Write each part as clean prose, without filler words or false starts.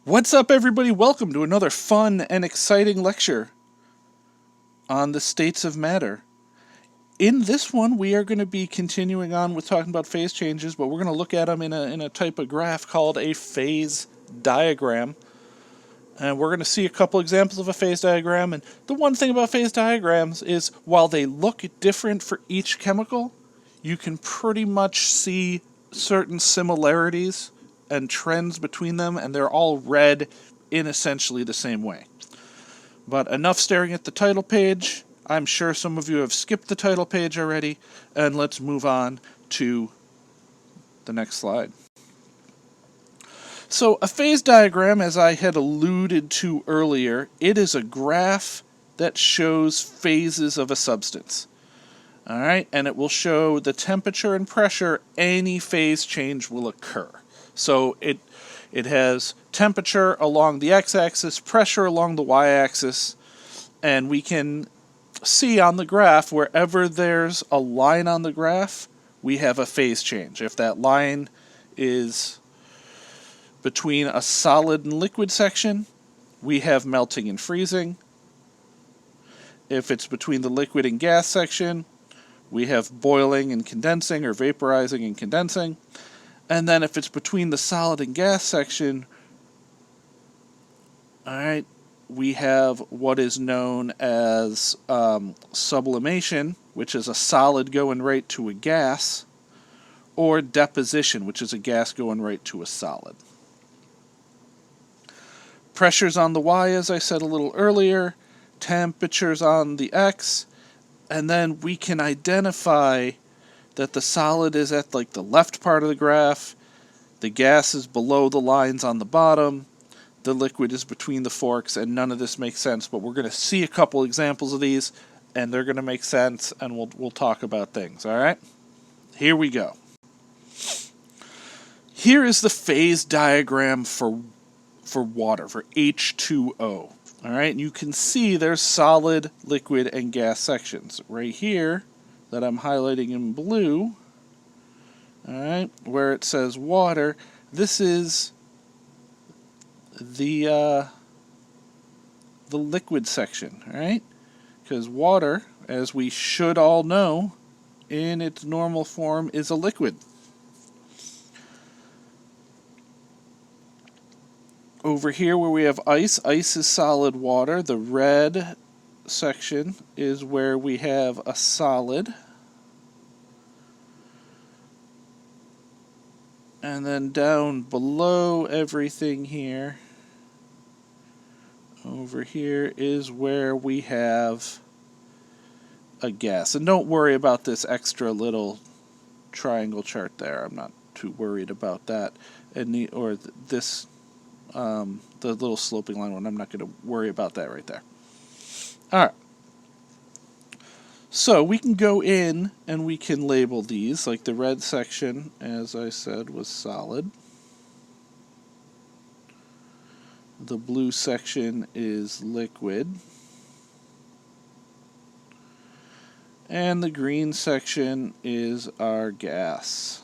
What's up, everybody? Welcome to another fun and exciting lecture on the states of matter. In this one, we are going to be continuing on with talking about phase changes, but we're going to look at them in a type of graph called a phase diagram. And we're going to see a couple examples of a phase diagram. And the one thing about phase diagrams is while they look different for each chemical, you can pretty much see certain similarities and trends between them, and they're all read in essentially the same way. But enough staring at the title page. I'm sure some of you have skipped the title page already, and let's move on to the next slide. So a phase diagram, as I had alluded to earlier, it is a graph that shows phases of a substance. All right, and it will show the temperature and pressure any phase change will occur. So it has temperature along the x-axis, pressure along the y-axis, and we can see on the graph wherever there's a line on the graph, we have a phase change. If that line is between a solid and liquid section, we have melting and freezing. If it's between the liquid and gas section, we have boiling and condensing, or vaporizing and condensing. And then if it's between the solid and gas section, all right, we have what is known as sublimation, which is a solid going right to a gas, or deposition, which is a gas going right to a solid. Pressures on the y, as I said a little earlier, temperatures on the x, and then we can identify that the solid is at like the left part of the graph, the gas is below the lines on the bottom, the liquid is between the forks, and none of this makes sense, but we're going to see a couple examples of these, and they're going to make sense, and we'll talk about things, all right? Here we go. Here is the phase diagram for water, for H2O. All right, and you can see there's solid, liquid, and gas sections. Right here, that I'm highlighting in blue, all right, where it says water, this is the liquid section, all right? Because water, as we should all know, in its normal form is a liquid. Over here where we have ice, ice is solid water. The red section is where we have a solid. And then down below everything here, over here is where we have a gas. And don't worry about this extra little triangle chart there. I'm not too worried about that. This the little sloping line one. I'm not going to worry about that right there. All right. So we can go in and we can label these. Like the red section, as I said, was solid. The blue section is liquid. And the green section is our gas.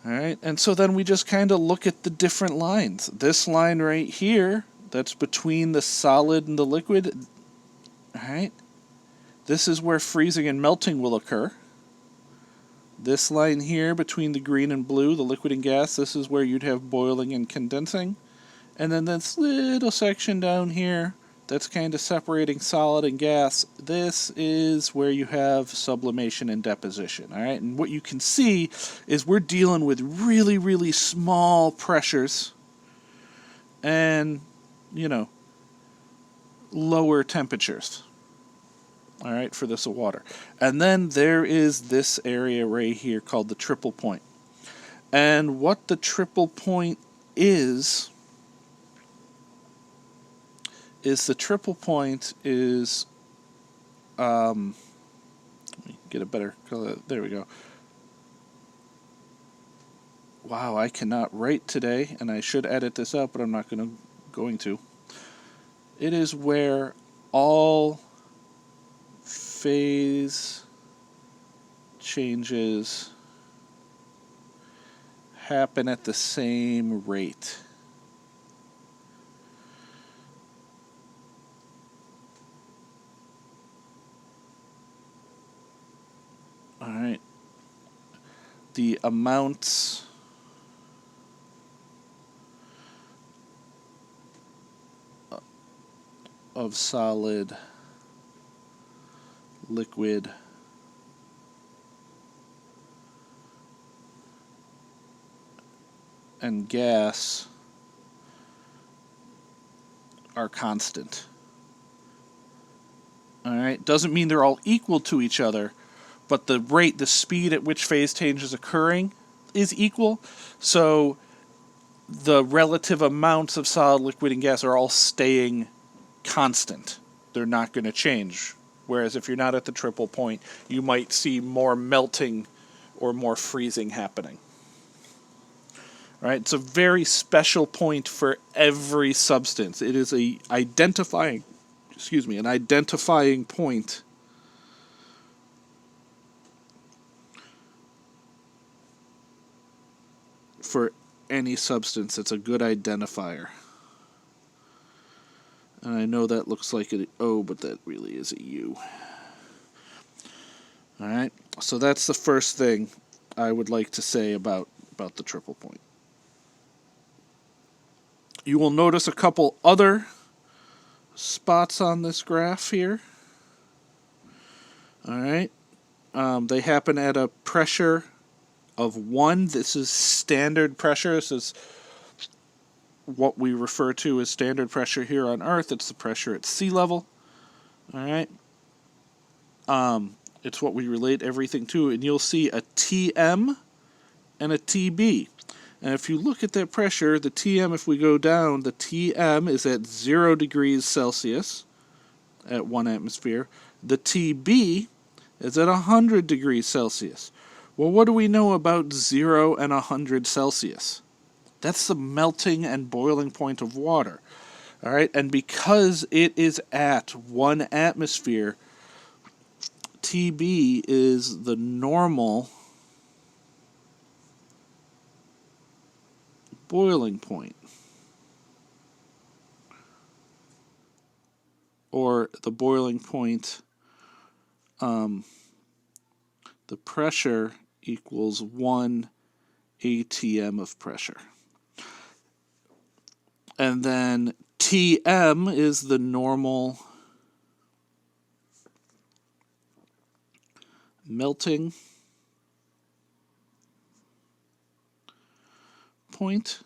All right, and so then we just kind of look at the different lines. This line right here, that's between the solid and the liquid, all right, this is where freezing and melting will occur. This line here between the green and blue, the liquid and gas, this is where you'd have boiling and condensing. And then this little section down here, that's kind of separating solid and gas, this is where you have sublimation and deposition, all right? And what you can see is we're dealing with really, really small pressures and, lower temperatures, all right, for this water. And then there is this area right here called the triple point. And what the triple point is the triple point is, let me get a better color, there we go. Wow, I cannot write today, and I should edit this out, but I'm not going to. It is where all phase changes happen at the same rate. All right. The amounts of solid, liquid, and gas are constant. All right. Doesn't mean they're all equal to each other, but the rate, the speed at which phase change is occurring is equal. So the relative amounts of solid, liquid, and gas are all staying constant. They're not going to change. Whereas if you're not at the triple point, you might see more melting or more freezing happening. All right, it's a very special point for every substance. It is an identifying point for any substance. It's a good identifier. And I know that looks like an O, but that really is a U. All right, so that's the first thing I would like to say about the triple point. You will notice a couple other spots on this graph here. All right, they happen at a pressure of 1. This is standard pressure. This is what we refer to as standard pressure here on Earth. It's the pressure at sea level. All right. It's what we relate everything to, and you'll see a TM and a TB. And if you look at that pressure, the TM, if we go down, the TM is at 0 degrees Celsius at 1 atmosphere. The TB is at 100 degrees Celsius. Well, what do we know about 0 and 100 Celsius? That's the melting and boiling point of water. All right, and because it is at 1 atmosphere, TB is the normal boiling point, or the boiling point, the pressure equals 1 atm of pressure. And then Tm is the normal melting point.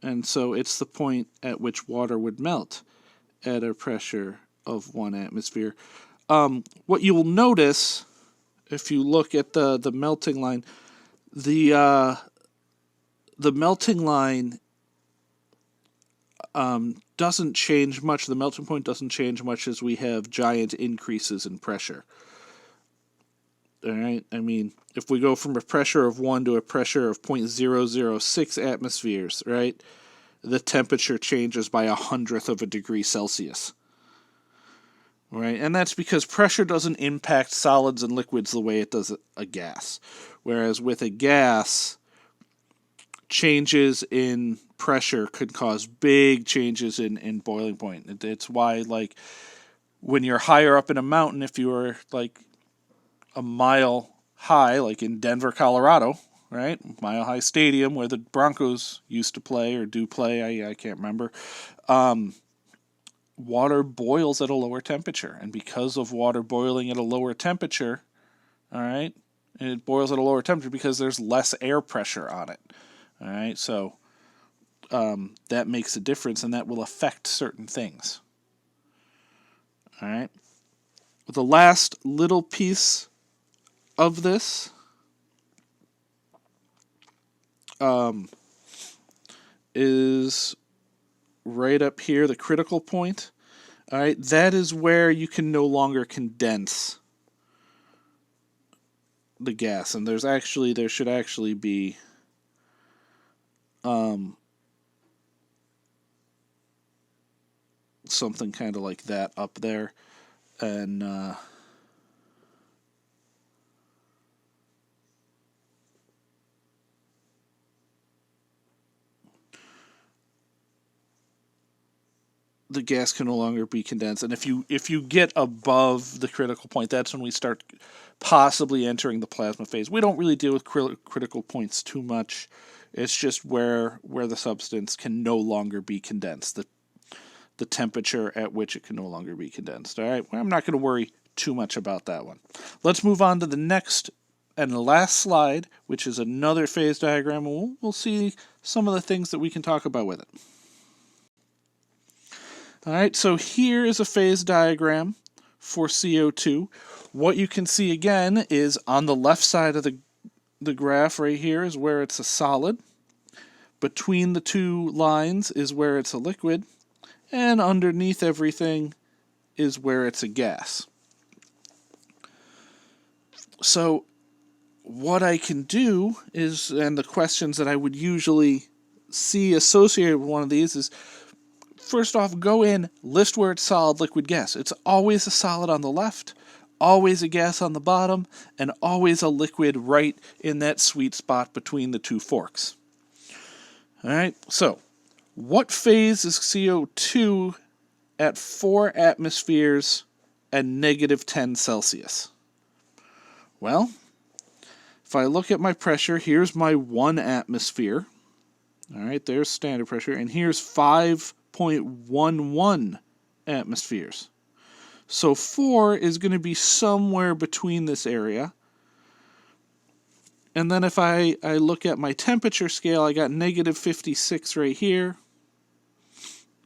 And so it's the point at which water would melt at a pressure of 1 atmosphere. What you will notice if you look at the melting line, the melting line doesn't change much. The melting point doesn't change much as we have giant increases in pressure. All right, I mean, if we go from a pressure of 1 to a pressure of 0.006 atmospheres, right, the temperature changes by 100th of a degree Celsius. Right, and that's because pressure doesn't impact solids and liquids the way it does a gas. Whereas with a gas, changes in pressure could cause big changes in boiling point. It's why, like, when you're higher up in a mountain, if you were like a mile high, like in Denver, Colorado, right? Mile High Stadium, where the Broncos used to play or do play, I can't remember. Water boils at a lower temperature. And because of water boiling at a lower temperature, all right, it boils at a lower temperature because there's less air pressure on it. All right, so that makes a difference, and that will affect certain things. All right. The last little piece of this is right up here, the critical point. All right, that is where you can no longer condense the gas, and there should actually be something kind of like that up there, and the gas can no longer be condensed. And if you get above the critical point, that's when we start possibly entering the plasma phase. We don't really deal with critical points too much. It's just where the substance can no longer be condensed, the temperature at which it can no longer be condensed. All right, well, I'm not going to worry too much about that one. Let's move on to the next and the last slide, which is another phase diagram. We'll see some of the things that we can talk about with it. All right, so here is a phase diagram for CO2. What you can see again is on the left side of the graph right here is where it's a solid. Between the two lines is where it's a liquid. And underneath everything is where it's a gas. So what I can do is, and the questions that I would usually see associated with one of these is, first off, go in, list where it's solid, liquid, gas. It's always a solid on the left, always a gas on the bottom, and always a liquid right in that sweet spot between the two forks. All right, so what phase is CO2 at 4 atmospheres and -10 Celsius? Well, if I look at my pressure, here's my 1 atmosphere. All right, there's standard pressure, and here's 5.11 atmospheres. So 4 is going to be somewhere between this area. And then if I look at my temperature scale, I got -56 right here.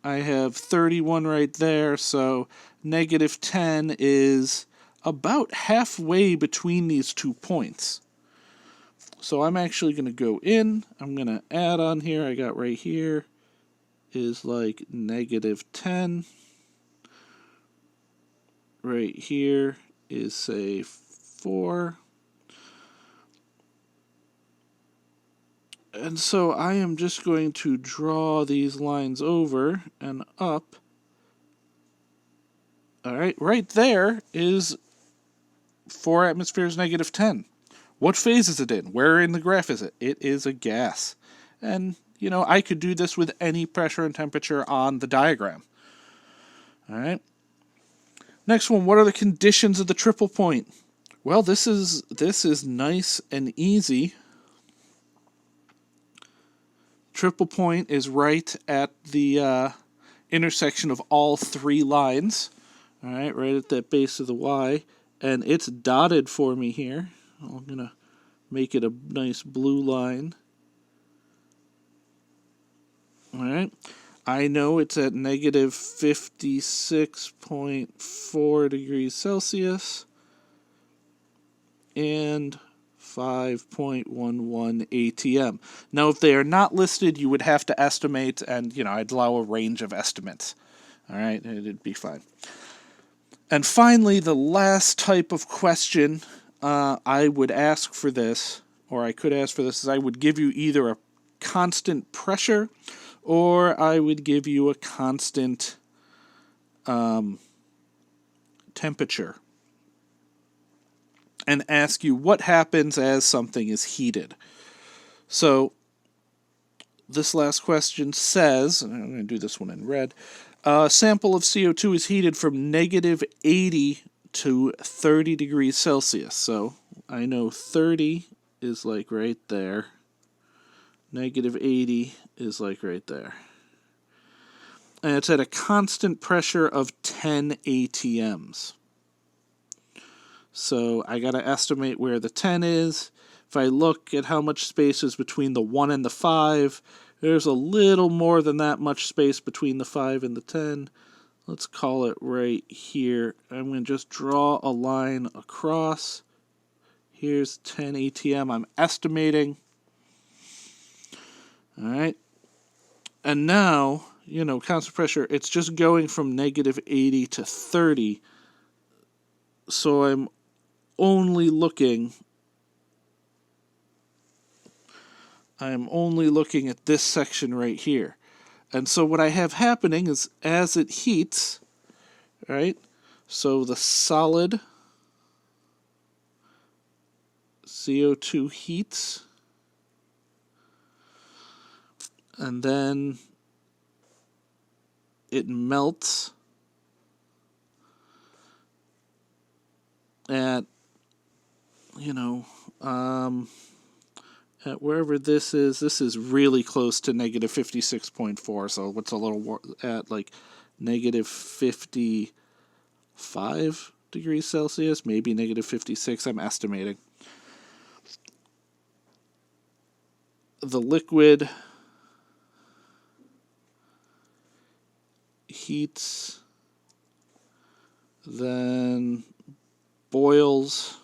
I have 31 right there, so -10 is about halfway between these 2 points. So I'm actually going to go in, I'm going to add on here, I got right here is like -10. Right here is, say, 4. And so I am just going to draw these lines over and up. All right, right there is 4 atmospheres -10. What phase is it in? Where in the graph is it? It is a gas. And, you know, I could do this with any pressure and temperature on the diagram. All right. Next one, what are the conditions of the triple point? Well, this is nice and easy. Triple point is right at the intersection of all 3 lines. All right, right at that base of the Y. And it's dotted for me here. I'm going to make it a nice blue line. All right. I know it's at -56.4 degrees Celsius and 5.11 ATM. Now, if they are not listed, you would have to estimate, and, you know, I'd allow a range of estimates. All right, it'd be fine. And finally, the last type of question I would ask for this, or I could ask for this, is I would give you either a constant pressure or I would give you a constant temperature and ask you what happens as something is heated. So this last question says, and I'm going to do this one in red, a sample of CO2 is heated from -80 to 30 degrees Celsius. So I know 30 is like right there. -80 is like right there. And it's at a constant pressure of 10 ATMs. So I got to estimate where the 10 is. If I look at how much space is between the 1 and the 5, there's a little more than that much space between the 5 and the 10. Let's call it right here. I'm going to just draw a line across. Here's 10 ATM. I'm estimating. All right. And now, you know, constant pressure, it's just going from -80 to 30. So I'm only looking at this section right here. And so what I have happening is as it heats, right? So the solid CO2 heats, and then it melts at, at wherever this is really close to negative 56.4. So what's a little at like negative 55 degrees Celsius, maybe negative 56, I'm estimating. The liquid heats, then boils.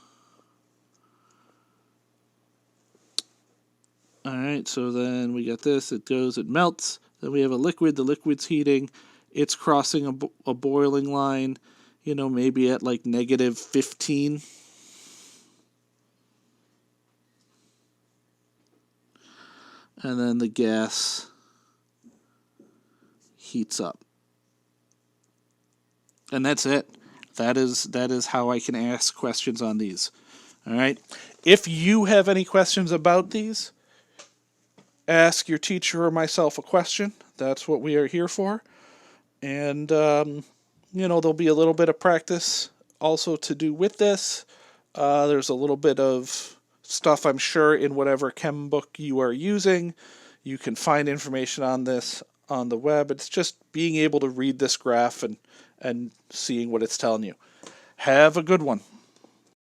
Alright, so then we got this, it melts, then we have a liquid, the liquid's heating, it's crossing a boiling line, maybe at like negative 15. And then the gas heats up. And that's it. That is how I can ask questions on these. All right. If you have any questions about these, ask your teacher or myself a question. That's what we are here for. And, there'll be a little bit of practice also to do with this. There's a little bit of stuff, I'm sure, in whatever chem book you are using. You can find information on this on the web. It's just being able to read this graph and seeing what it's telling you. Have a good one.